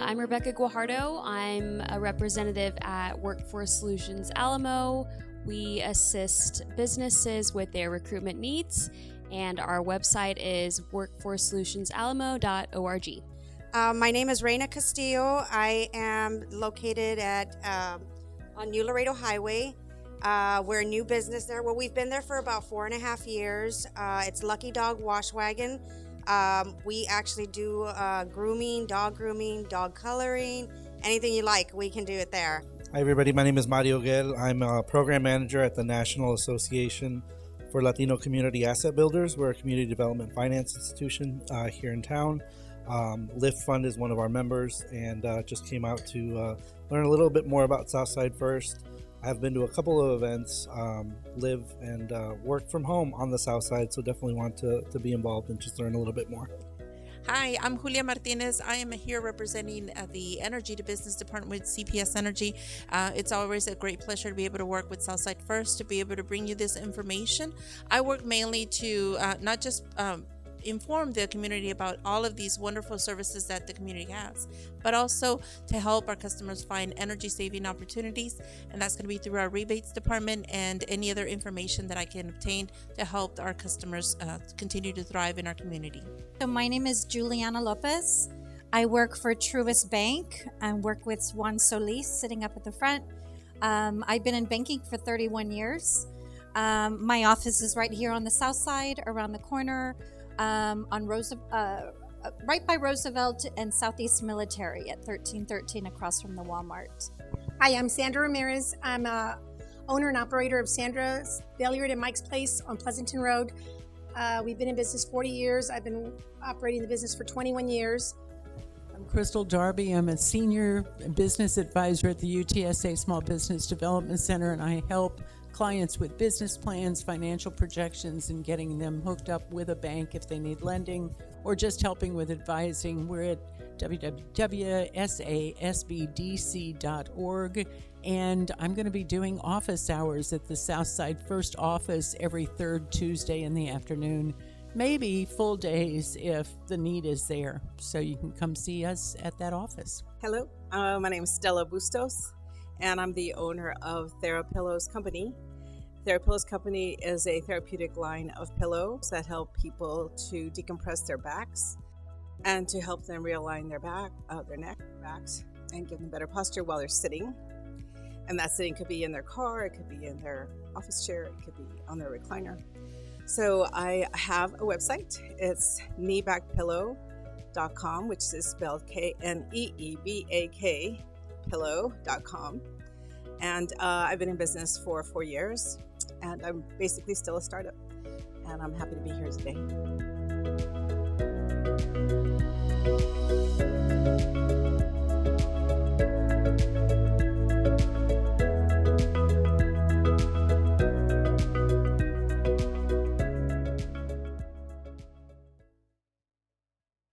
I'm Rebecca Guajardo. I'm a representative at Workforce Solutions Alamo. We assist businesses with their recruitment needs, and our website is workforcesolutionsAlamo.org. My name is Reina Castillo. I am located on New Laredo Highway. We're a new business there. Well, we've been there for about 4.5 years. It's Lucky Dog Wash Wagon. We actually do grooming, dog coloring, anything you like, we can do it there. Hi everybody, my name is Mario Gel. I'm a program manager at the National Association for Latino Community Asset Builders. We're a community development finance institution here in town. Lyft Fund is one of our members, and just came out to learn a little bit more about SouthsideFirst. I've been to a couple of events, live and work from home on the South Side, so definitely want to be involved and just learn a little bit more. Hi, I'm Julia Martinez. I am here representing the Energy to Business Department with CPS Energy. It's always a great pleasure to be able to work with SouthsideFirst, to be able to bring you this information. I work mainly to not just inform the community about all of these wonderful services that the community has, but also to help our customers find energy saving opportunities, and that's going to be through our rebates department and any other information that I can obtain to help our customers continue to thrive in our community. So my name is Juliana Lopez. I work for Truist Bank and work with Juan Solis sitting up at the front. I've been in banking for 31 years. My office is right here on the south side, around the corner, on right by Roosevelt and Southeast Military at 1313 across from the Walmart. Hi, I'm Sandra Ramirez. I'm a owner and operator of Sandra's Billiard and Mike's Place on Pleasanton Road. We've been in business 40 years. I've been operating the business for 21 years. I'm Crystal Darby. I'm a senior business advisor at the UTSA Small Business Development Center, and I help clients with business plans, financial projections, and getting them hooked up with a bank if they need lending, or just helping with advising. We're at www.sasbdc.org, and I'm going to be doing office hours at the SouthsideFirst office every third Tuesday in the afternoon, maybe full days if the need is there. So you can come see us at that office. Hello, my name is Stella Bustos, and I'm the owner of TheraPillows Company. TheraPillows Company is a therapeutic line of pillows that help people to decompress their backs and to help them realign their back, their neck, backs, and give them better posture while they're sitting. And that sitting could be in their car, it could be in their office chair, it could be on their recliner. So I have a website. It's kneebackpillow.com, which is spelled KNEEBAK pillow.com. And I've been in business for 4 years, and I'm basically still a startup, and I'm happy to be here today.